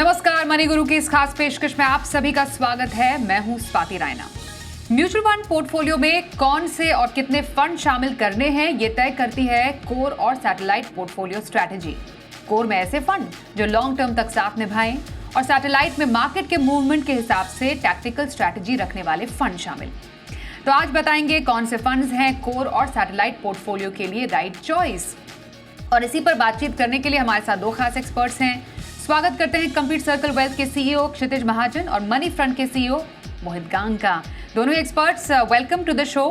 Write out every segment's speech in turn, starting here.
नमस्कार, मनी गुरु की इस खास पेशकश में आप सभी का स्वागत है। मैं हूं Swati Raina. Mutual fund portfolio में कौन से और कितने फंड शामिल करने हैं, ये तय करती है कोर और सैटेलाइट पोर्टफोलियो स्ट्रैटेजी। कोर में ऐसे फंड जो लॉन्ग टर्म तक साथ निभाएं और सैटेलाइट में मार्केट के मूवमेंट के हिसाब से टैक्टिकल स्ट्रैटेजी रखने वाले फंड शामिल। तो आज बताएंगे कौन से फंड्स हैं कोर और सैटेलाइट पोर्टफोलियो के लिए राइट चॉइस। और इसी पर बातचीत करने के लिए हमारे साथ दो खास एक्सपर्ट्स हैं। स्वागत करते हैं कंप्लीट सर्कल वेल्थ के सीईओ क्षितिज महाजन और मनी फ्रंट के सीईओ मोहित गांग का। दोनों experts welcome to the show.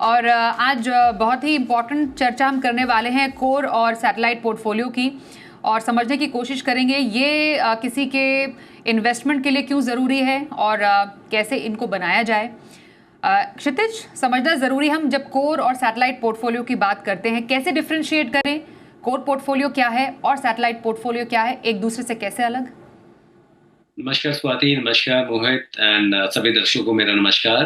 और आज बहुत ही इंपॉर्टेंट चर्चा हम करने वाले हैं कोर और सैटेलाइट पोर्टफोलियो की, और समझने की कोशिश करेंगे ये किसी के इन्वेस्टमेंट के लिए क्यों ज़रूरी है और कैसे इनको बनाया जाए। क्षितिज, समझना ज़रूरी, हम जब कोर और सैटेलाइट पोर्टफोलियो की बात करते हैं कैसे डिफ्रेंशिएट करें, कोर पोर्टफोलियो क्या है और सैटेलाइट पोर्टफोलियो क्या है, एक दूसरे से कैसे अलग? नमस्कार स्वाति, नमस्कार मोहित एंड सभी दर्शकों को मेरा नमस्कार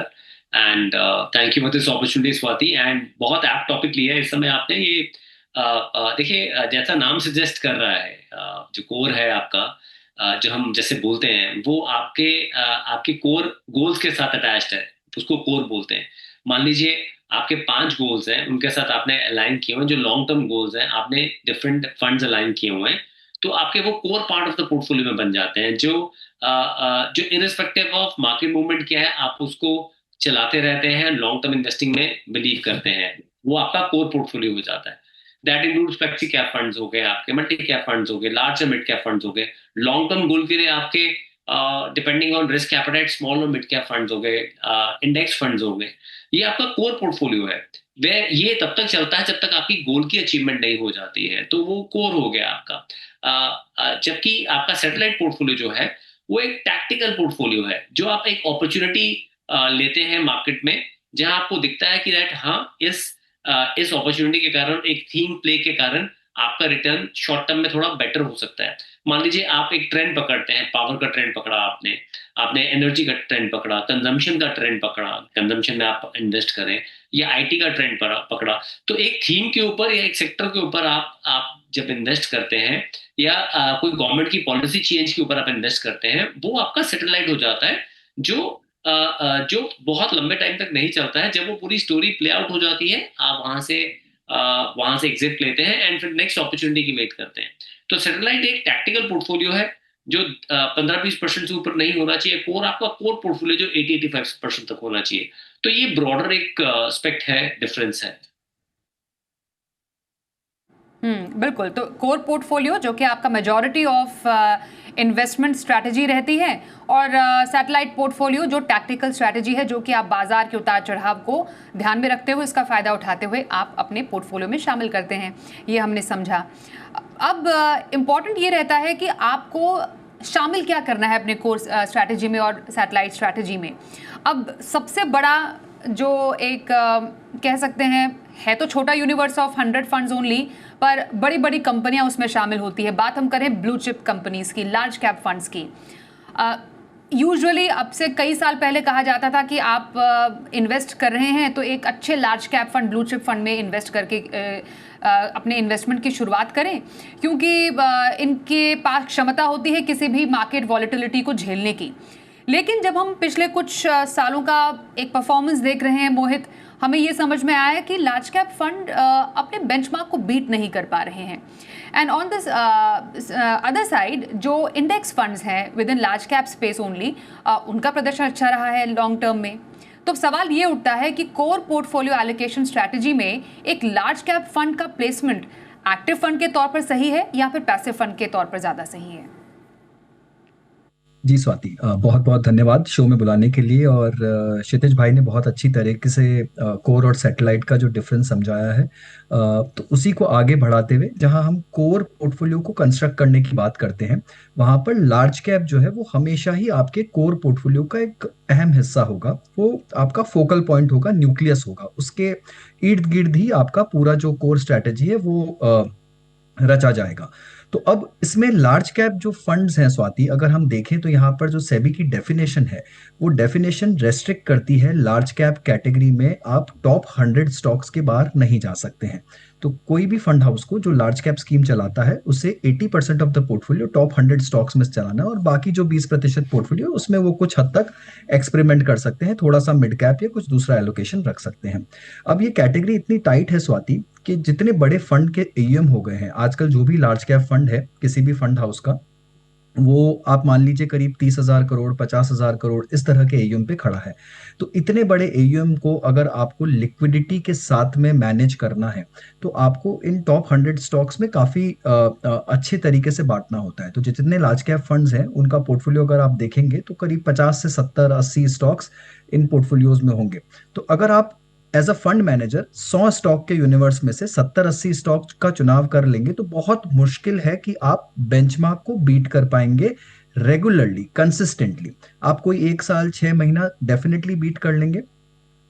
and thank you for this opportunity Swati. And बहुत ऐप टॉपिक लिया है इस समय आपने। ये देखिए, जैसा नाम सजेस्ट कर रहा है, जो कोर है आपका, जो हम जैसे बोलते हैं वो आपके कोर गोल्स के साथ अटैच्ड है, उसको कोर बोलते हैं। मान लीजिए आपके 5 गोल्स हैं, उनके साथ आपने अलाइन किए हुए हैं, जो लॉन्ग टर्म गोल्स हैं, आपने डिफरेंट फंड्स अलाइन किए हुए हैं, तो आपके वो core part of the portfolio में बन जाते हैं, जो इररिस्पेक्टिव ऑफ मार्केट मूवमेंट क्या है आप उसको चलाते रहते हैं, लॉन्ग टर्म इन्वेस्टिंग में बिलीव करते हैं, वो आपका कोर पोर्टफोलियो हो जाता है। That includes flexi cap funds हो गए, आपके मल्टी कैप फंड्स हो गए, लार्ज और मिड कैप फंड्स हो गए। लॉन्ग टर्म गोल के लिए आपके depending on risk appetite small और मिड कैप फंड्स हो गए, इंडेक्स फंड्स हो गए, ये आपका कोर पोर्टफोलियो है। वह ये तब तक चलता है जब तक आपकी गोल की अचीवमेंट नहीं हो जाती है, तो वो कोर हो गया आपका। जबकि आपका सैटेलाइट पोर्टफोलियो जो है वो एक टैक्टिकल पोर्टफोलियो है, जो आप एक अपॉर्चुनिटी लेते हैं मार्केट में, जहां आपको दिखता है कि दैट हाँ, इस अपॉर्चुनिटी के कारण, एक थीम प्ले के कारण आपका रिटर्न शॉर्ट टर्म में थोड़ा बेटर हो सकता है। मान लीजिए आप एक ट्रेंड पकड़ते हैं, पावर का ट्रेंड पकड़ा आपने एनर्जी का ट्रेंड पकड़ा, कंजम्पशन का ट्रेंड पकड़ा, कंजम्पशन में आप इन्वेस्ट करें, या आईटी का ट्रेंड पकड़ा, तो एक थीम के ऊपर या एक सेक्टर के ऊपर आप जब इन्वेस्ट करते हैं, या कोई गवर्नमेंट की पॉलिसी चेंज के ऊपर आप इन्वेस्ट करते हैं, वो आपका सैटेलाइट हो जाता है, जो बहुत लंबे टाइम तक नहीं चलता है। जब वो पूरी स्टोरी प्ले आउट हो जाती है, आप वहां से एग्जिट लेते हैं एंड फिर नेक्स्ट अपॉर्चुनिटी की वेट करते हैं। तो सैटेलाइट एक टैक्टिकल पोर्टफोलियो है जो 15-20% से ऊपर नहीं होना चाहिए। कोर आपका कोर पोर्टफोलियो जो 80-85% तक होना चाहिए। तो ये ब्रॉडर एक एस्पेक्ट है, डिफरेंस है। बिल्कुल। तो कोर पोर्टफोलियो जो कि आपका मेजॉरिटी ऑफ इन्वेस्टमेंट स्ट्रैटेजी रहती है, और सैटेलाइट पोर्टफोलियो जो टैक्टिकल स्ट्रैटेजी है, जो कि आप बाजार के उतार चढ़ाव को ध्यान में रखते हुए, इसका फ़ायदा उठाते हुए आप अपने पोर्टफोलियो में शामिल करते हैं। ये हमने समझा। अब इम्पॉर्टेंट ये रहता है कि आपको शामिल क्या करना है अपने कोर स्ट्रैटेजी में और सैटेलाइट स्ट्रैटेजी में। अब सबसे बड़ा जो एक कह सकते हैं, है तो छोटा यूनिवर्स ऑफ 100 फंड्स ओनली, पर बड़ी बड़ी कंपनियां उसमें शामिल होती है। बात हम करें ब्लू चिप कंपनीज की, लार्ज कैप फंड्स की। यूजुअली अब से कई साल पहले कहा जाता था कि आप इन्वेस्ट कर रहे हैं तो एक अच्छे large cap fund, blue chip fund में इन्वेस्ट करके अपने इन्वेस्टमेंट की शुरुआत करें, क्योंकि इनके पास क्षमता होती है किसी भी मार्केट वॉलेटिलिटी को झेलने की। लेकिन जब हम पिछले कुछ सालों का एक परफॉर्मेंस देख रहे हैं मोहित, हमें ये समझ में आया कि लार्ज कैप फंड अपने बेंचमार्क को बीट नहीं कर पा रहे हैं। And on this other side, जो इंडेक्स फंड्स हैं with in large cap space only, उनका प्रदर्शन अच्छा रहा है लॉन्ग टर्म में। तो सवाल ये उठता है कि कोर पोर्टफोलियो एलोकेशन स्ट्रैटेजी में एक लार्ज कैप फंड का प्लेसमेंट एक्टिव फंड के तौर पर सही है या फिर पैसिव फंड के तौर पर ज़्यादा सही है? जी स्वाति, बहुत बहुत धन्यवाद शो में बुलाने के लिए। और क्षितिज भाई ने बहुत अच्छी तरीके से कोर और सैटेलाइट का जो डिफरेंस समझाया है, तो उसी को आगे बढ़ाते हुए, जहां हम कोर पोर्टफोलियो को कंस्ट्रक्ट करने की बात करते हैं, वहां पर लार्ज कैप जो है वो हमेशा ही आपके कोर पोर्टफोलियो का एक अहम हिस्सा होगा। वो आपका फोकल पॉइंट होगा, न्यूक्लियस होगा, उसके इर्द गिर्द ही आपका पूरा जो कोर स्ट्रैटेजी है वो रचा जाएगा। तो अब इसमें लार्ज कैप जो फंड्स हैं स्वाति, अगर हम देखें तो यहाँ पर जो सेबी की डेफिनेशन है, वो डेफिनेशन रेस्ट्रिक्ट करती है लार्ज कैप कैटेगरी में आप टॉप 100 स्टॉक्स के बाहर नहीं जा सकते हैं। तो कोई भी फंड हाउस को जो लार्ज कैप स्कीम चलाता है उसे 80% of the portfolio top 100 stocks में चलाना है, और बाकी जो 20% पोर्टफोलियो उसमें वो कुछ हद तक एक्सपेरिमेंट कर सकते हैं, थोड़ा सा मिड कैप या कुछ दूसरा एलोकेशन रख सकते हैं। अब ये कैटेगरी इतनी टाइट है स्वाति कि जितने बड़े फंड के एयूएम हो गए हैं आजकल, जो भी लार्ज कैप फंड है किसी भी फंड हाउस का, वो आप मान लीजिए करीब 30,000 करोड़ 50,000 करोड़ इस तरह के एयूएम पे खड़ा है। तो इतने बड़े एयूएम को अगर आपको लिक्विडिटी के साथ में मैनेज करना है तो आपको इन टॉप 100 स्टॉक्स में काफी अच्छे तरीके से बांटना होता है। तो जितने लार्ज कैप फंड्स हैं उनका पोर्टफोलियो अगर आप देखेंगे तो करीब 50 से 70 80 स्टॉक्स इन पोर्टफोलियोज में होंगे। तो अगर आप as a fund manager 100 stock के यूनिवर्स में से 70-80 स्टॉक का चुनाव कर लेंगे तो बहुत मुश्किल है कि आप बेंचमार्क को बीट कर पाएंगे रेगुलरली कंसिस्टेंटली। आप कोई 1 साल 6 महीना डेफिनेटली बीट कर लेंगे,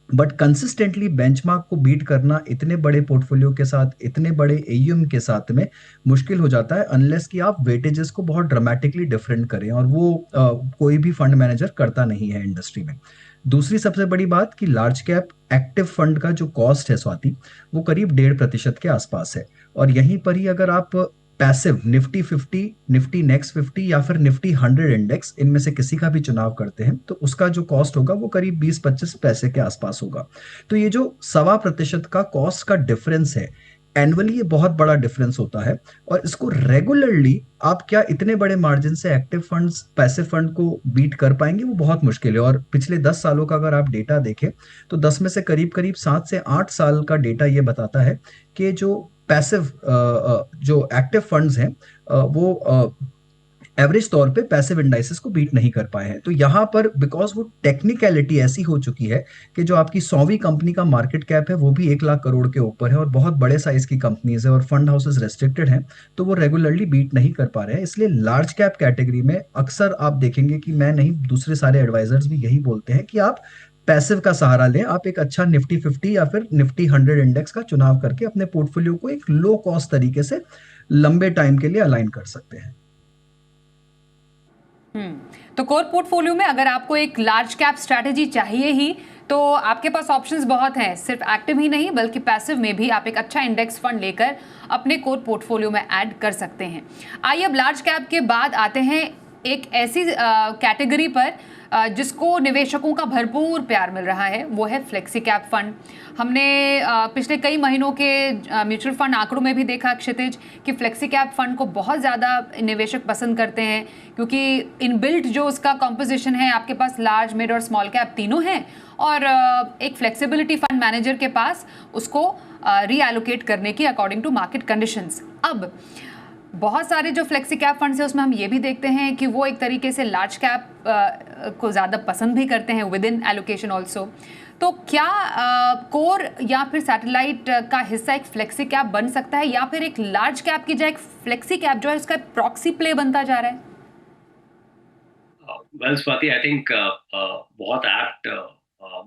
बट कंसिस्टेंटली बेंचमार्क को बीट करना इतने बड़े पोर्टफोलियो के साथ, इतने बड़े एयूएम के साथ में मुश्किल हो जाता है, अनलेस कि आप वेटेजेस को बहुत ड्रामेटिकली डिफरेंट करें, और वो कोई भी फंड मैनेजर करता नहीं है इंडस्ट्री में। दूसरी सबसे बड़ी बात कि लार्ज कैप एक्टिव फंड का जो कॉस्ट है स्वाति, वो करीब 1.5% के आसपास है। और यहीं पर ही अगर आप पैसिव निफ्टी 50, निफ्टी नेक्स्ट 50 या फिर निफ्टी 100 इंडेक्स, इनमें से किसी का भी चुनाव करते हैं तो उसका जो कॉस्ट होगा वो करीब 20-25 पैसे के आसपास होगा। तो ये जो 1.25% का कॉस्ट का डिफरेंस है, एनुअली ये बहुत बड़ा डिफरेंस होता है। और इसको रेगुलरली आप क्या इतने बड़े मार्जिन से एक्टिव फंड्स पैसिव फंड को बीट कर पाएंगे, वो बहुत मुश्किल है। और पिछले 10 सालों का अगर आप डेटा देखें तो 10 में से करीब करीब 7 से 8 साल का डेटा ये बताता है कि जो पैसिव जो एक्टिव फंड्स हैं वो एवरेज तौर पे पैसिव इंडाइसेस को बीट नहीं कर पाए हैं। तो यहाँ पर बिकॉज वो टेक्निकलिटी ऐसी हो चुकी है कि जो आपकी 100वीं कंपनी का मार्केट कैप है वो भी 1 लाख करोड़ के ऊपर है, और बहुत बड़े साइज की कंपनीज है, और फंड हाउसेस रेस्ट्रिक्टेड हैं, तो वो रेगुलरली बीट नहीं कर पा रहे हैं। इसलिए लार्ज कैप कैटेगरी में अक्सर आप देखेंगे कि मैं नहीं, दूसरे सारे एडवाइजर्स भी यही बोलते हैं कि आप पैसिव का सहारा लें। आप एक अच्छा निफ्टी 50 या फिर निफ्टी 100 इंडेक्स का चुनाव करके अपने पोर्टफोलियो को एक लो कॉस्ट तरीके से लंबे टाइम के लिए अलाइन कर सकते हैं। तो कोर पोर्टफोलियो में अगर आपको एक लार्ज कैप स्ट्रैटेजी चाहिए ही तो आपके पास ऑप्शंस बहुत हैं। सिर्फ एक्टिव ही नहीं बल्कि पैसिव में भी आप एक अच्छा इंडेक्स फंड लेकर अपने कोर पोर्टफोलियो में ऐड कर सकते हैं। आइए अब लार्ज कैप के बाद आते हैं एक ऐसी कैटेगरी पर जिसको निवेशकों का भरपूर प्यार मिल रहा है, वो है फ्लेक्सी कैप फंड। हमने पिछले कई महीनों के म्यूचुअल फंड आंकड़ों में भी देखा क्षितिज कि फ्लेक्सी कैप फंड को बहुत ज़्यादा निवेशक पसंद करते हैं, क्योंकि इनबिल्ट जो उसका कॉम्पोजिशन है, आपके पास लार्ज मिड और स्मॉल कैप तीनों हैं, और एक फ्लेक्सिबिलिटी फंड मैनेजर के पास उसको रीएलोकेट करने की अकॉर्डिंग टू मार्केट कंडीशंस। अब बहुत सारे जो फ्लेक्सी कैप फंड्स हैं उसमें हम ये भी देखते हैं कि वो एक तरीके से लार्ज कैप को ज़्यादा पसंद भी करते हैं विद इन एलोकेशन ऑल्सो। तो क्या कोर या फिर सैटेलाइट का हिस्सा एक फ्लेक्सी कैप बन सकता है, या फिर एक लार्ज कैप की जगह एक फ्लेक्सी कैप जो है उसका प्रॉक्सी प्ले बनता जा रहा है? वेल स्वाति, आई थिंक बहुत एप्ट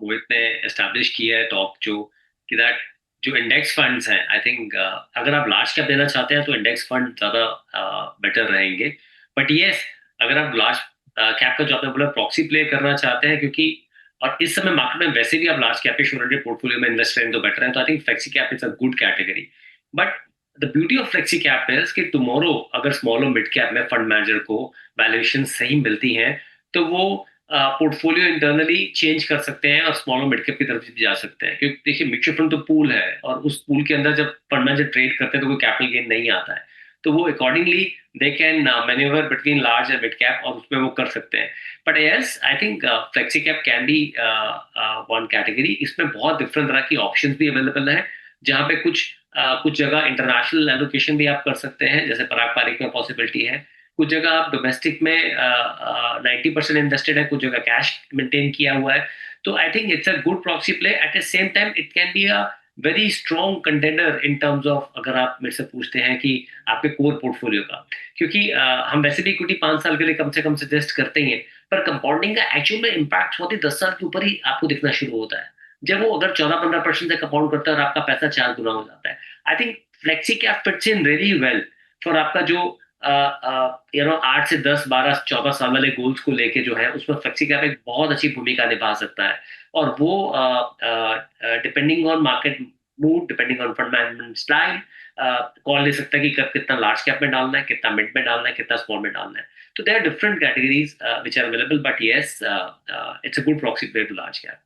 मोहित ने एस्टैब्लिश किया है टॉप कि दैट जो इंडेक्स फंड्स हैं, आई थिंक अगर आप लार्ज कैप देना चाहते हैं तो इंडेक्स फंड ज़्यादा बेटर रहेंगे। बट येस, अगर आप लार्ज कैप का जो आपने बोला प्रॉक्सी प्ले करना चाहते हैं, क्योंकि और इस समय मार्केट में वैसे भी आप लार्ज कैप पे शोरेंटे पोर्टफोलियो में इन्वेस्ट करें तो बेटर है, तो I think flexi cap is a good category. But the beauty of flexi cap is कि टुमारो अगर स्मॉल और मिड कैप में फंड मैनेजर को वैल्यूएशन सही मिलती हैं तो वो पोर्टफोलियो इंटरनली चेंज कर सकते हैं और स्मॉल और मिड कैप की तरफ भी जा सकते हैं। क्योंकि देखिए म्यूचुअल फंड तो पूल है, और उस पूल के अंदर जब फंड मैनेजर ट्रेड करते हैं तो कोई कैपिटल गेन नहीं आता है, तो वो accordingly they can manoeuvre between large and mid cap, और उसमें वो कर सकते हैं। But yes, I think flexi cap can be one category. इसमें बहुत डिफरेंट तरह की ऑप्शंस भी अवेलेबल है, जहाँ पे कुछ जगह इंटरनेशनल एलोकेशन भी आप कर सकते हैं, जैसे पराग पारिक में पॉसिबिलिटी है। कुछ जगह आप डोमेस्टिक में 90% इन्वेस्टेड है, कुछ जगह कैश मेंटेन किया हुआ है। तो I think it's a good proxy play. At the same time it can be a very strong contender in terms of, अगर आप मेरे से पूछते हैं कि आपके कोर पोर्टफोलियो का, क्योंकि हम वैसे भी इक्विटी 5 साल के लिए कम से कम सजेस्ट करते ही हैं, पर कंपाउंडिंग का एक्चुअल में इम्पैक्ट बहुत ही 10 साल के ऊपर ही आपको दिखना शुरू होता है, जब वो अगर 14-15% से कंपाउंड करता है और आपका पैसा 4 गुना हो जाता है। I think flexi cap fits in really well for आपका जो 8 से 10, 12, 14 साल वाले गोल्स को लेके जो है, उसमें फ्लेक्सी कैप एक बहुत अच्छी भूमिका निभा सकता है। और वो depending on market mood, depending on fund management style, call ले सकता है कि कब कितना लार्ज कैप में डालना है, कितना मिड में डालना है, कितना स्मॉल में डालना है. तो there are different categories which are available, but yes, it's a good proxy play to large cap.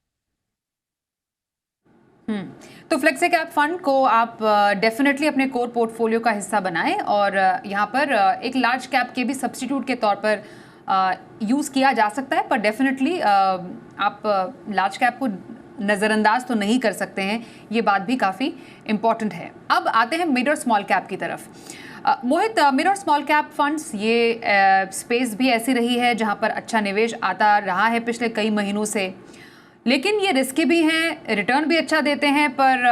तो फ्लेक्सी कैप फंड को आप डेफिनेटली अपने कोर पोर्टफोलियो का हिस्सा बनाएं और यहाँ पर एक लार्ज कैप के भी सब्स्टिट्यूट के तौर पर यूज़ किया जा सकता है, पर डेफिनेटली आप लार्ज कैप को नज़रअंदाज तो नहीं कर सकते हैं, ये बात भी काफ़ी इम्पॉर्टेंट है. अब आते हैं मिड और स्मॉल कैप की तरफ. मोहित, मिड और स्मॉल कैप फंड्स ये स्पेस भी ऐसी रही है जहाँ पर अच्छा निवेश आता रहा है पिछले कई महीनों से, लेकिन ये रिस्की भी हैं, रिटर्न भी अच्छा देते हैं, पर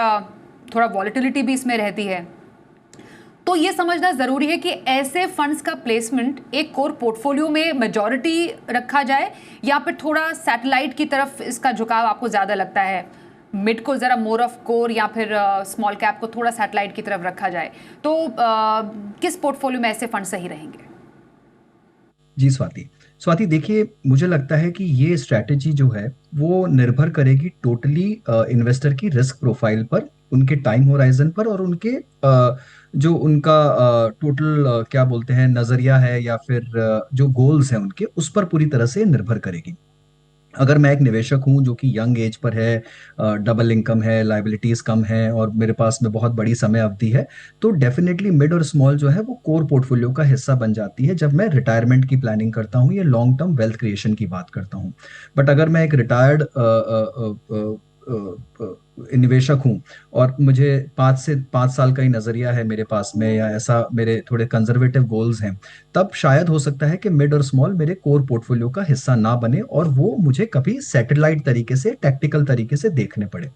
थोड़ा वॉलेटिलिटी भी इसमें रहती है. तो ये समझना ज़रूरी है कि ऐसे फंड्स का प्लेसमेंट एक कोर पोर्टफोलियो में मेजॉरिटी रखा जाए या फिर थोड़ा सैटेलाइट की तरफ इसका झुकाव आपको ज़्यादा लगता है, मिड को ज़रा मोर ऑफ कोर या फिर स्मॉल कैप को थोड़ा सैटेलाइट की तरफ रखा जाए, तो किस पोर्टफोलियो में ऐसे फंड सही रहेंगे? जी स्वाति देखिए, मुझे लगता है कि ये स्ट्रैटेजी जो है वो निर्भर करेगी टोटली इन्वेस्टर की रिस्क प्रोफाइल पर, उनके टाइम होराइजन पर, और उनके जो उनका टोटल क्या बोलते हैं नजरिया है, या फिर जो गोल्स हैं उनके, उस पर पूरी तरह से निर्भर करेगी. अगर मैं एक निवेशक हूं जो कि यंग एज पर है, डबल इनकम है, लाइबिलिटीज कम है, और मेरे पास में बहुत बड़ी समय अवधि है, तो डेफिनेटली मिड और स्मॉल जो है वो कोर पोर्टफोलियो का हिस्सा बन जाती है जब मैं रिटायरमेंट की प्लानिंग करता हूं या लॉन्ग टर्म वेल्थ क्रिएशन की बात करता हूं. बट अगर मैं एक रिटायर्ड निवेशक हूं और मुझे 5 साल का ही नजरिया है मेरे पास में, या ऐसा मेरे थोड़े कंजर्वेटिव गोल्स हैं, तब शायद हो सकता है कि मिड और स्मॉल मेरे कोर पोर्टफोलियो का हिस्सा ना बने और वो मुझे कभी सैटेलाइट तरीके से, टैक्टिकल तरीके से देखने पड़े.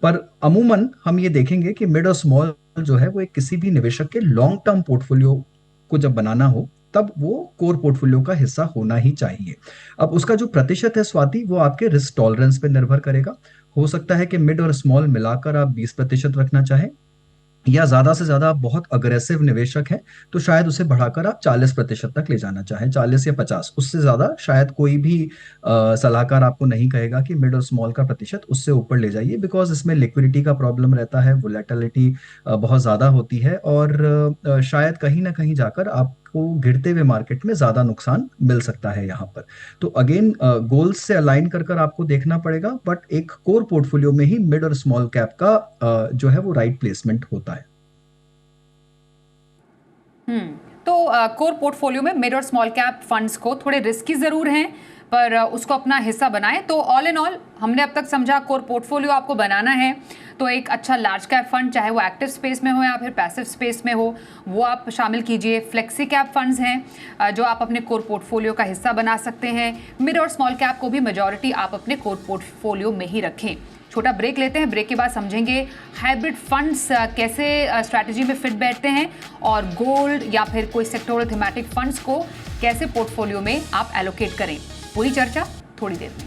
पर अमूमन हम ये देखेंगे कि मिड और स्मॉल जो है वो एक किसी भी निवेशक के लॉन्ग टर्म पोर्टफोलियो को जब बनाना हो तब वो कोर पोर्टफोलियो का हिस्सा होना ही चाहिए. अब उसका जो प्रतिशत है स्वाति, वो आपके रिस्क टॉलरेंस पे निर्भर करेगा. हो सकता है कि मिड और स्मॉल मिलाकर आप 20% रखना चाहें, या ज्यादा से ज्यादा आप बहुत अग्रेसिव निवेशक हैं तो शायद उसे बढ़ाकर आप 40% तक ले जाना चाहें, 40 या 50. उससे ज्यादा शायद कोई भी सलाहकार आपको नहीं कहेगा कि मिड और स्मॉल का प्रतिशत उससे ऊपर ले जाइए, बिकॉज इसमें लिक्विडिटी का प्रॉब्लम रहता है, वोलेटिलिटी बहुत ज्यादा होती है, और शायद कहीं ना कहीं जाकर आपको गिरते हुए मार्केट में ज्यादा नुकसान मिल सकता है यहाँ पर. तो अगेन गोल्स से अलाइन कर कर आपको देखना पड़ेगा, बट एक कोर पोर्टफोलियो में ही मिड और स्मॉल कैप का जो है वो राइट प्लेसमेंट होता है. तो कोर पोर्टफोलियो में मिड और स्मॉल कैप फंड्स को थोड़े रिस्की ज़रूर हैं, पर उसको अपना हिस्सा बनाएं. तो ऑल इन ऑल हमने अब तक समझा, कोर पोर्टफोलियो आपको बनाना है तो एक अच्छा लार्ज कैप फंड, चाहे वो एक्टिव स्पेस में हो या फिर पैसिव स्पेस में हो, वो आप शामिल कीजिए. फ्लेक्सी कैप फंड्स हैं जो आप अपने कोर पोर्टफोलियो का हिस्सा बना सकते हैं. मिड और स्मॉल कैप को भी मेजॉरिटी आप अपने कोर पोर्टफोलियो में ही रखें. छोटा ब्रेक लेते हैं, ब्रेक के बाद समझेंगे हाइब्रिड फंड्स कैसे स्ट्रैटेजी में फिट बैठते हैं और गोल्ड या फिर कोई सेक्टोरल थीमेटिक फंड्स को कैसे पोर्टफोलियो में आप एलोकेट करें. पूरी चर्चा थोड़ी देर में.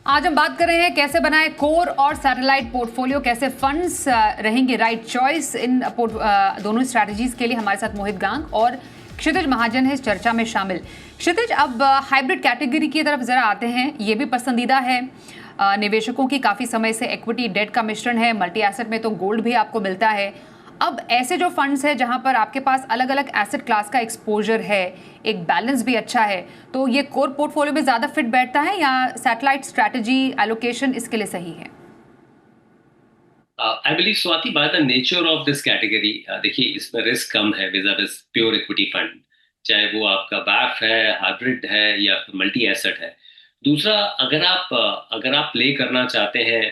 आज हम बात कर रहे हैं कैसे बनाएं कोर और सैटेलाइट पोर्टफोलियो, कैसे फंड्स रहेंगे राइट चॉइस इन दोनों स्ट्रैटेजीज के लिए. हमारे साथ मोहित गांग और क्षितिज महाजन है इस चर्चा में शामिल. क्षितिज, अब हाइब्रिड कैटेगरी की तरफ जरा आते हैं. ये भी पसंदीदा है निवेशकों की, काफ़ी समय से इक्विटी डेट का मिश्रण है, मल्टी एसेट में तो गोल्ड भी आपको मिलता है. अब ऐसे जो फंड्स है जहां पर आपके पास अलग अलग एसेट क्लास का एक्सपोजर है, एक बैलेंस भी अच्छा है, तो ये कोर पोर्टफोलियो में ज़्यादा फिट बैठता है या सैटेलाइट स्ट्रैटेजी एलोकेशन इसके लिए सही है? I believe Swati, by the nature of this category, देखिए इसमें रिस्क कम है विज़ प्योर इक्विटी फंड, चाहे वो आपका बैफ है, हाइब्रिड है या मल्टी एसेट है. दूसरा, अगर आप प्ले करना चाहते हैं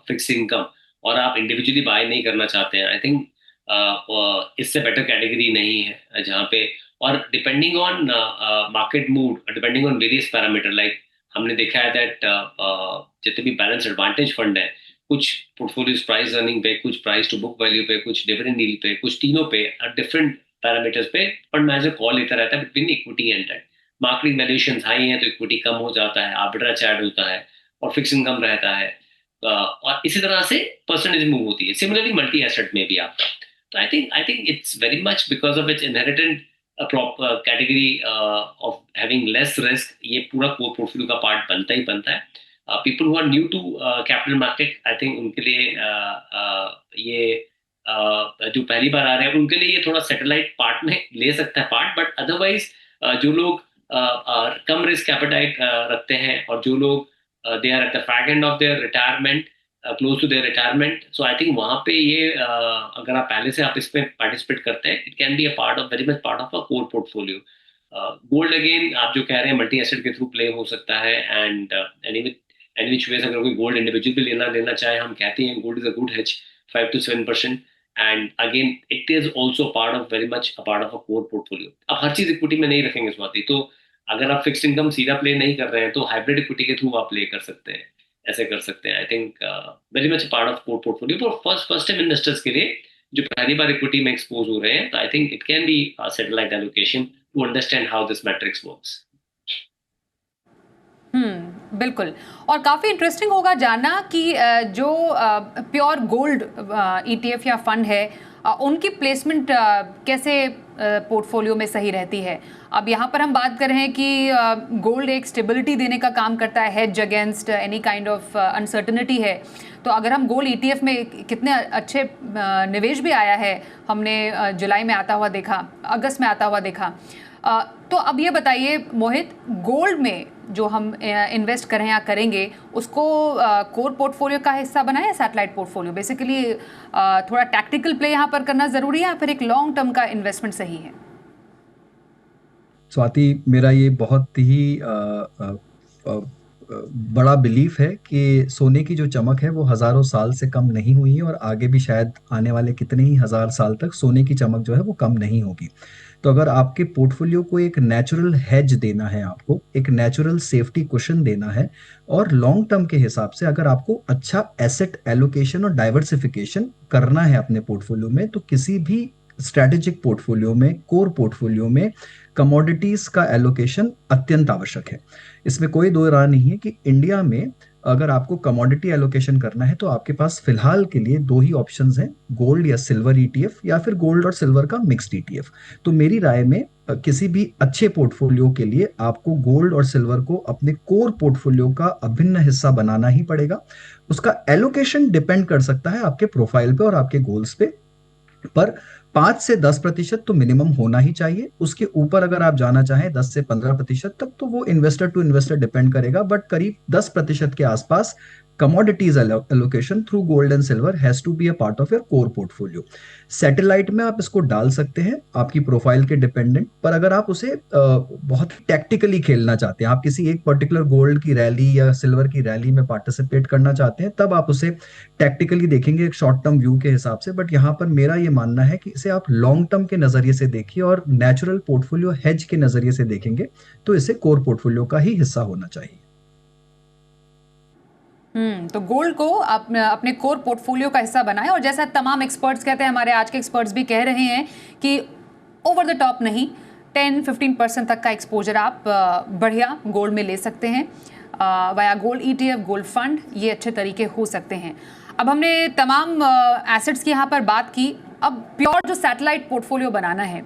फिक्स इनकम और आप इंडिविजुअली बाय नहीं करना चाहते हैं, आई थिंक इससे बेटर कैटेगरी नहीं है जहाँ पे, और depending on market mood, depending on various parameter, like हमने देखा है दैट जितने भी बैलेंस एडवांटेज फंड है, कुछ पोर्टफोलियोज प्राइस अर्निंग पे, कुछ प्राइस टू बुक वैल्यू पे, कुछ डिविडेंड यील्ड पे, कुछ तीनों पे, डिफरेंट पैरामीटर्स पे फंड मैनेजर कॉल लेता रहता है between equity and debt. Market valuations high है तो इक्विटी कम हो जाता है, आर्बिट्रेज ऐड होता है और फिक्स इनकम रहता है, और इसी तरह से परसेंटेज मूव होती है. सिमिलरली मल्टी एसेट में भी आपका. तो I think it's very much because of its inherent category of having less risk, ये पूरा कोर पोर्टफोलियो का पार्ट बनता ही बनता है. People who are new to capital market, I think उनके लिए ये जो पहली बार आ रहे हैं उनके लिए ये थोड़ा सैटेलाइट पार्ट में ले सकता है पार्ट. बट अदरवाइज जो लोग कम रिस्क एपेटाइट रखते हैं और जो लोग they are at the fag end of their retirement, close to their retirement, so I think वहाँ पे ये अगर आप पहले से आप इसमें पार्टिसिपेट करते हैं, it can B a part of, very much part of a core portfolio. Gold again आप जो कह रहे हैं मल्टी एसेट के थ्रू प्ले हो सकता है. एंड एनी विच वेज अगर कोई गोल्ड इंडिविजुअल भी लेना चाहे, हम कहते हैं gold is a good hedge, 5 to 7%. And again it is also part of, very much a part of a core portfolio. अब हर चीज इक्विटी में नहीं रखेंगे स्वाति, तो अगर आप फिक्स इनकम सीधा प्ले नहीं कर रहे हैं तो हाइब्रिड इक्विटी के थ्रू आप प्ले कर सकते हैं, ऐसे कर सकते हैं. I think very much part of core portfolio for first time investors के लिए जो पहली बार इक्विटी में एक्सपोज हो रहे हैं. तो I think it can be satellite allocation to understand how this matrix works. बिल्कुल. और काफ़ी इंटरेस्टिंग होगा जानना कि जो प्योर गोल्ड ETF या फंड है, उनकी प्लेसमेंट कैसे पोर्टफोलियो में सही रहती है. अब यहाँ पर हम बात कर रहे हैं कि गोल्ड एक स्टेबिलिटी देने का काम करता है, hedge against any kind of uncertainty है. तो अगर हम गोल्ड ETF में कितने अच्छे निवेश भी आया है, हमने जुलाई में आता हुआ देखा, अगस्त में आता हुआ देखा. तो अब ये बताइए मोहित, गोल्ड में जो हम इन्वेस्ट करें या करेंगे, उसको कोर पोर्टफोलियो का हिस्सा बनाएं या सैटेलाइट पोर्टफोलियो? बेसिकली थोड़ा टैक्टिकल प्ले यहाँ पर करना ज़रूरी है या फिर एक लॉन्ग टर्म का इन्वेस्टमेंट सही है? स्वाति, मेरा ये बहुत ही बड़ा बिलीफ है कि सोने की जो चमक है वो हजारों साल से कम नहीं हुई है और आगे भी शायद आने वाले कितने ही हजार साल तक सोने की चमक जो है वो कम नहीं होगी. तो अगर आपके पोर्टफोलियो को एक नेचुरल हेज देना है, आपको एक नेचुरल सेफ्टी कुशन देना है, और लॉन्ग टर्म के हिसाब से अगर आपको अच्छा एसेट एलोकेशन और डाइवर्सिफिकेशन करना है अपने पोर्टफोलियो में, तो किसी भी स्ट्रैटेजिक पोर्टफोलियो में, कोर पोर्टफोलियो में कमोडिटीज का एलोकेशन अत्यंत आवश्यक है. इसमें कोई दो राय नहीं है कि इंडिया में अगर आपको कमोडिटी एलोकेशन करना है तो आपके पास फिलहाल के लिए दो ही ऑप्शंस हैं, गोल्ड या सिल्वर ETF या फिर गोल्ड और सिल्वर का मिक्स्ड ETF. तो मेरी राय में किसी भी अच्छे पोर्टफोलियो के लिए आपको गोल्ड और सिल्वर को अपने कोर पोर्टफोलियो का अभिन्न हिस्सा बनाना ही पड़ेगा. उसका एलोकेशन डिपेंड कर सकता है आपके प्रोफाइल पे और आपके गोल्स पे, पर 5 से 10% तो मिनिमम होना ही चाहिए. उसके ऊपर अगर आप जाना चाहें 10 से 15% तक, तो वो इन्वेस्टर टू इन्वेस्टर डिपेंड करेगा. बट करीब 10% के आसपास commodities allocation through gold and silver has to be a part of your core portfolio. Satellite में आप इसको डाल सकते हैं आपकी प्रोफाइल के डिपेंडेंट, पर अगर आप उसे बहुत टैक्टिकली खेलना चाहते हैं, आप किसी एक पर्टिकुलर गोल्ड की रैली या सिल्वर की रैली में पार्टिसिपेट करना चाहते हैं, तब आप उसे टैक्टिकली देखेंगे एक शॉर्ट टर्म व्यू के हिसाब से. बट यहाँ पर मेरा ये मानना है कि इसे आप लॉन्ग टर्म के नजरिए से देखिए और नेचुरल पोर्टफोलियो हेज के नजरिए से देखेंगे तो इसे कोर पोर्टफोलियो का ही हिस्सा होना चाहिए. तो गोल्ड को अपने कोर पोर्टफोलियो का हिस्सा बनाएं. और जैसा तमाम एक्सपर्ट्स कहते हैं, हमारे आज के एक्सपर्ट्स भी कह रहे हैं कि ओवर द टॉप नहीं, 10-15% तक का एक्सपोजर आप बढ़िया गोल्ड में ले सकते हैं via gold ETF, gold fund, ये अच्छे तरीके हो सकते हैं. अब हमने तमाम एसेट्स की यहाँ पर बात की. अब प्योर जो सैटेलाइट पोर्टफोलियो बनाना है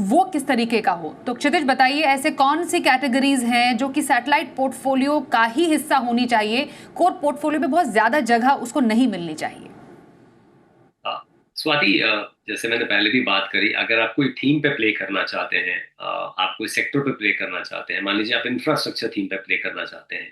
वो किस तरीके का हो, तो क्षितिज बताइए, ऐसे कौन सी कैटेगरीज हैं जो कि सैटेलाइट पोर्टफोलियो का ही हिस्सा होनी चाहिए, कोर पोर्टफोलियो में बहुत ज्यादा जगह उसको नहीं मिलनी चाहिए? स्वाति, जैसे मैंने पहले भी बात करी, अगर आप कोई थीम पे प्ले करना चाहते हैं, आप कोई सेक्टर पे प्ले करना चाहते हैं, मान लीजिए आप इंफ्रास्ट्रक्चर थीम पे प्ले करना चाहते हैं,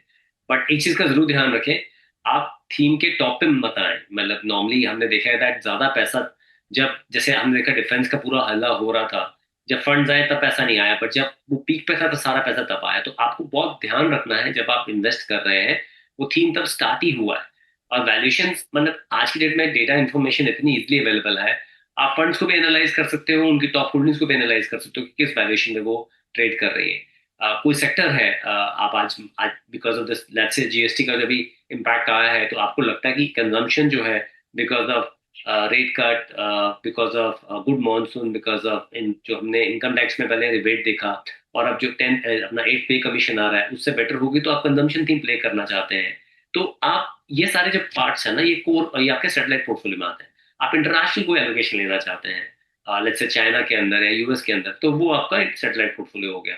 बट एक चीज का जरूर ध्यान रखें, आप थीम के टॉप पे मत आए. मतलब नॉर्मली हमने देखा है दैट ज्यादा पैसा, जब जैसे हमने देखा डिफेंस का पूरा हल्ला हो रहा था, जब फंड्स आए तब पैसा नहीं आया, पर जब वो पीक पे था तो सारा पैसा तब आया. तो आपको बहुत ध्यान रखना है जब आप इन्वेस्ट कर रहे हैं, वो थीम तब स्टार्ट ही हुआ है. और वैल्यूएशन, मतलब आज की डेट में डेटा इन्फॉर्मेशन इतनी इजीली अवेलेबल है, आप फंड्स को भी एनालाइज कर सकते हो, उनकी टॉप होल्डिंग्स को भी एनालाइज कर सकते हो कि किस वैल्यूएशन में वो ट्रेड कर रही है. कोई सेक्टर है, आप आज because of this let's say GST का जब भी इम्पैक्ट आया है, तो आपको लगता है कि कंजम्पशन जो है because of rate cut, because of good monsoon, because of जो हमने इनकम टैक्स में पहले रिबेट देखा, और अब जो 10 अपना 8 पे कमीशन आ रहा है उससे बेटर होगी, तो आप कंजम्पशन थीम प्ले करना चाहते हैं, तो आप ये सारे जो पार्ट्स हैं ना, ये कोर, ये आपके सैटेलाइट पोर्टफोलियो में आते हैं. आप इंटरनेशनल कोई एलोकेशन लेना चाहते हैं, लेट्स से चाइना के अंदर या यूएस के अंदर, तो वो आपका एक सैटेलाइट पोर्टफोलियो हो गया।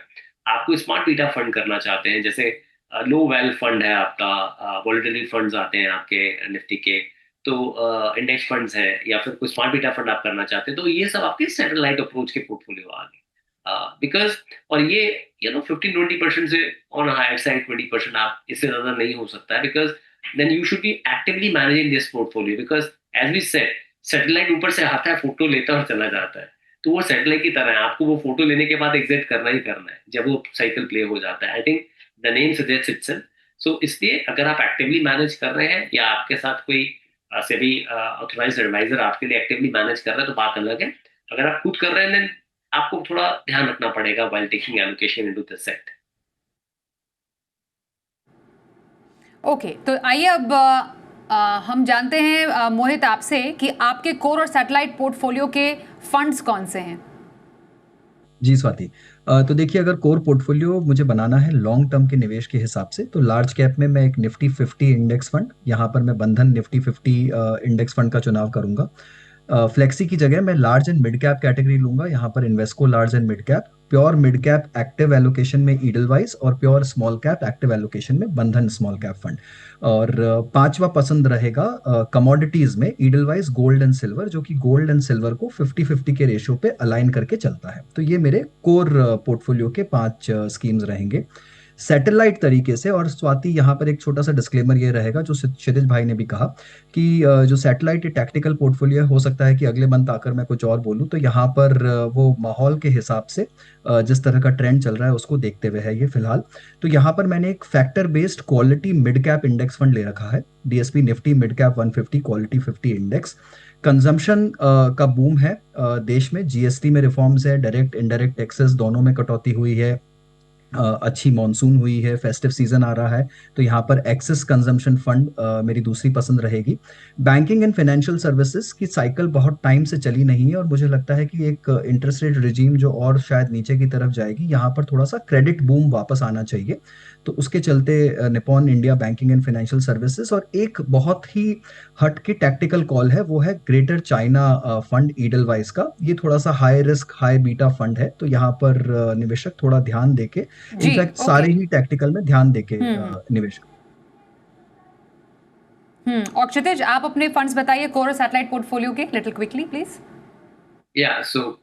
आपको स्मार्ट बीटा फंड करना चाहते हैं, जैसे लो वेल फंड है आपका, वॉलेटिलिटी फंड्स आते हैं आपके निफ्टी के, तो इंडेक्स फंड्स हैं, या फिर कोई स्मार्ट बीटा फंड आप करना चाहते हैं, तो ये सब आपके सैटेलाइट अप्रोच के पोर्टफोलियो आ गए। बिकॉज और ये 15-20% से ऑन हायर साइड 20% आप इससे ज्यादा नहीं हो सकता है, because then you should be actively managing this portfolio, because as we said satellite ऊपर से आता है, फोटो लेता है और चला जाता है, तो वो सैटेलाइट की तरह है, आपको वो फोटो लेने के बाद एग्जिट करना ही करना है जब वो साइकिल प्ले हो जाता है। I think the name suggest itself. So इसलिए अगर आप एक्टिवली मैनेज कर रहे हैं या आपके साथ कोई सेबी ऑथराइज्ड एडवाइजर आपके लिए एक्टिवली मैनेज कर रहा है तो बात अलग है। अगर आप खुद कर रहे हैं then आपको थोड़ा ध्यान रखना पड़ेगा while taking allocation into this set। Okay, तो आइए अब हम जानते हैं मोहित आपसे कि आपके कोर और सैटेलाइट पोर्टफोलियो के फंड्स कौन से हैं। जी स्वाति, तो देखिए, अगर कोर पोर्टफोलियो मुझे बनाना है लॉन्ग टर्म के निवेश के हिसाब से, तो लार्ज कैप में मैं एक निफ्टी 50 इंडेक्स फंड, यहाँ पर मैं बंधन निफ्टी 50 इंडेक्स फंड का चुनाव करूंगा। फ्लेक्सी की जगह मैं large and mid cap category लूंगा, यहाँ पर Invesco large and mid cap, pure mid cap active allocation में ईडलवाइज, और pure small cap active allocation में बंधन स्मॉल कैप फंड। और पांचवा पसंद रहेगा कमोडिटीज में ईडलवाइज गोल्ड एंड सिल्वर, जो कि गोल्ड एंड सिल्वर को 50-50 के रेशियो पे अलाइन करके चलता है। तो ये मेरे कोर पोर्टफोलियो के 5 स्कीम्स रहेंगे। सैटेलाइट तरीके से, और स्वाति यहाँ पर एक छोटा सा डिस्क्लेमर ये रहेगा जो क्षितिज भाई ने भी कहा कि जो सैटेलाइट टैक्टिकल पोर्टफोलियो हो सकता है कि अगले मंथ आकर मैं कुछ और बोलूँ, तो यहाँ पर वो माहौल के हिसाब से जिस तरह का ट्रेंड चल रहा है उसको देखते हुए है ये फिलहाल। तो यहाँ पर मैंने एक factor based quality mid cap index fund ले रखा है, DSP Nifty mid cap 150 quality 50 index. Consumption का बूम है देश में, जीएसटी में रिफॉर्म्स है, डायरेक्ट इनडायरेक्ट टैक्सेस दोनों में कटौती हुई है, अच्छी मॉनसून हुई है, फेस्टिव सीजन आ रहा है, तो यहाँ पर एक्सेस कंजम्पशन फंड मेरी दूसरी पसंद रहेगी। बैंकिंग एंड फाइनेंशियल सर्विसेज की साइकिल बहुत टाइम से चली नहीं है, और मुझे लगता है कि एक इंटरेस्ट रेट रिजीम जो और शायद नीचे की तरफ जाएगी, यहाँ पर थोड़ा सा क्रेडिट बूम वापस आना चाहिए, तो उसके चलते Nippon India banking and financial services. और एक बहुत ही हट की टैक्टिकल कॉल है, वो है ग्रेटर चाइना फंड ईडलवाइज का। ये थोड़ा सा high risk high beta fund है, तो यहाँ पर निवेशक थोड़ा ध्यान देके, इनफैक्ट सारे ही टैक्टिकल में ध्यान देके निवेश। और क्षितिज, आप अपने फंड्स बताइए कोर और सैटेलाइट पोर्टफोलियो के, little quickly please. Yeah, so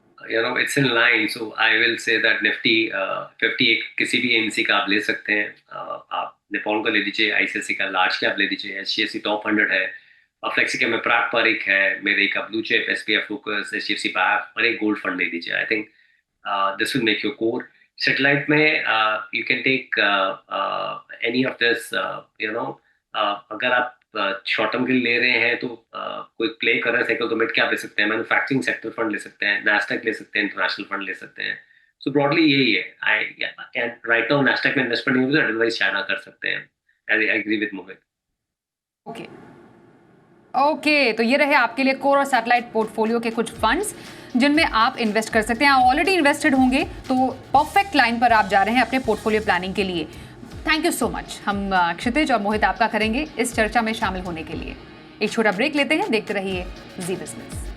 it's in line. So I will say that Nifty 50 किसी भी एमसी का आप ले सकते हैं। आप निपॉन का ले लीजिए, आईसीआईसी का लार्ज कैप ले लीजिए, एचडीएफसी टॉप 100 है, और फ्लेक्सी का में प्राग पारिक है, मेरे का blue chip, SPF focus, HDFC BAF, और एक गोल्ड फंड ले लीजिए। I think this will make your core. Satellite में you can take any of this, अगर आप शॉर्ट टर्म के लिए ले रहे हैं तो कोई प्ले कर रहा है साइकिल, तो मिड कैप ले सकते हैं, मैन्युफैक्चरिंग सेक्टर फंड ले सकते हैं, नैस्डैक ले सकते हैं, इंटरनेशनल फंड ले सकते हैं। सो ब्रॉडली यही है। आई राइट नाउ नैस्डैक में इन्वेस्टमेंट नहीं होता, अदरवाइज चाइना कर सकते हैं। I agree with Mohit. Okay, तो ये रहे आपके लिए कोर और सैटेलाइट पोर्टफोलियो के कुछ फंड्स जिनमें आप इन्वेस्ट कर सकते हैं। आप ऑलरेडी इन्वेस्टेड होंगे तो परफेक्ट लाइन पर आप जा रहे हैं अपने पोर्टफोलियो प्लानिंग के लिए। Thank you so much. हम क्षितिज और मोहित आपका करेंगे इस चर्चा में शामिल होने के लिए। एक छोटा ब्रेक लेते हैं, देखते रहिए जी बिजनेस।